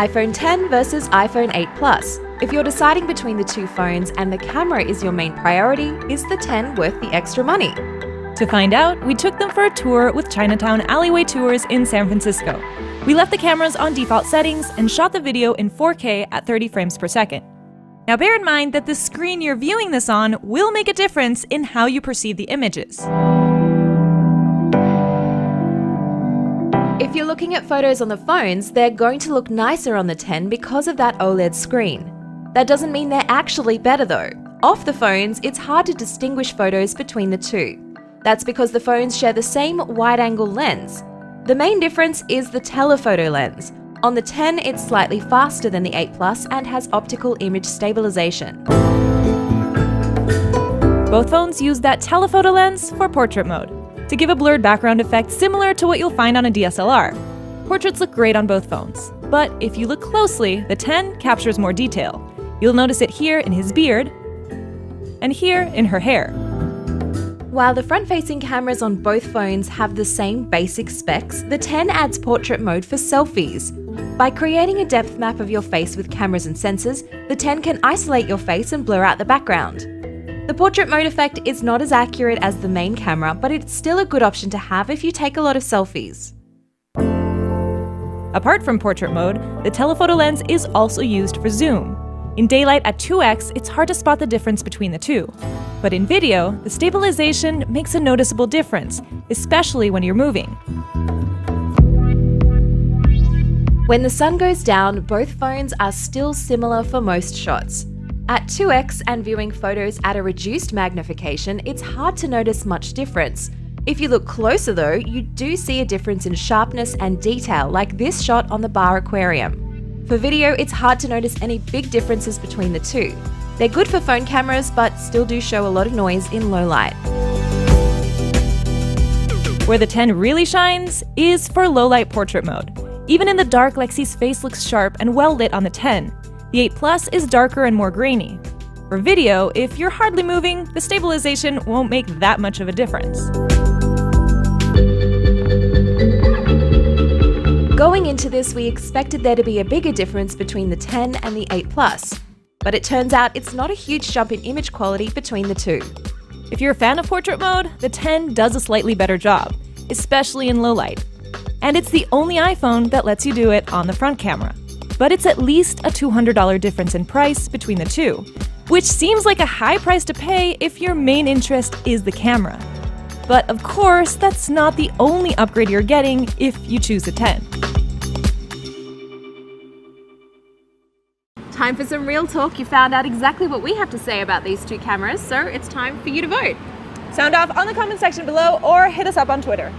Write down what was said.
iPhone X versus iPhone 8 Plus. If you're deciding between the two phones and the camera is your main priority, is the 10 worth the extra money? To find out, we took them for a tour with Chinatown Alleyway Tours in San Francisco. We left the cameras on default settings and shot the video in 4K at 30 frames per second. Now bear in mind that the screen you're viewing this on will make a difference in how you perceive the images. If you're looking at photos on the phones, they're going to look nicer on the 10 because of that OLED screen. That doesn't mean they're actually better though. Off the phones, it's hard to distinguish photos between the two. That's because the phones share the same wide-angle lens. The main difference is the telephoto lens. On the 10, it's slightly faster than the 8 Plus and has optical image stabilization. Both phones use that telephoto lens for portrait mode, to give a blurred background effect similar to what you'll find on a DSLR. Portraits look great on both phones, but if you look closely, the 10 captures more detail. You'll notice it here in his beard, and here in her hair. While the front-facing cameras on both phones have the same basic specs, the 10 adds portrait mode for selfies. By creating a depth map of your face with cameras and sensors, the 10 can isolate your face and blur out the background. The portrait mode effect is not as accurate as the main camera, but it's still a good option to have if you take a lot of selfies. Apart from portrait mode, the telephoto lens is also used for zoom. In daylight at 2x, it's hard to spot the difference between the two. But in video, the stabilization makes a noticeable difference, especially when you're moving. When the sun goes down, both phones are still similar for most shots. At 2x and viewing photos at a reduced magnification, it's hard to notice much difference. If you look closer though, you do see a difference in sharpness and detail, like this shot on the bar aquarium. For video, it's hard to notice any big differences between the two. They're good for phone cameras, but still do show a lot of noise in low light. Where the 10 really shines is for low-light portrait mode. Even in the dark, Lexi's face looks sharp and well lit on the 10. The 8 Plus is darker and more grainy. For video, if you're hardly moving, the stabilization won't make that much of a difference. Going into this, we expected there to be a bigger difference between the 10 and the 8 Plus. But it turns out it's not a huge jump in image quality between the two. If you're a fan of portrait mode, the 10 does a slightly better job, especially in low light. And it's the only iPhone that lets you do it on the front camera. But it's at least a $200 difference in price between the two, which seems like a high price to pay if your main interest is the camera. But of course, that's not the only upgrade you're getting if you choose the 10. Time for some real talk. You found out exactly what we have to say about these two cameras, so it's time for you to vote. Sound off on the comment section below or hit us up on Twitter.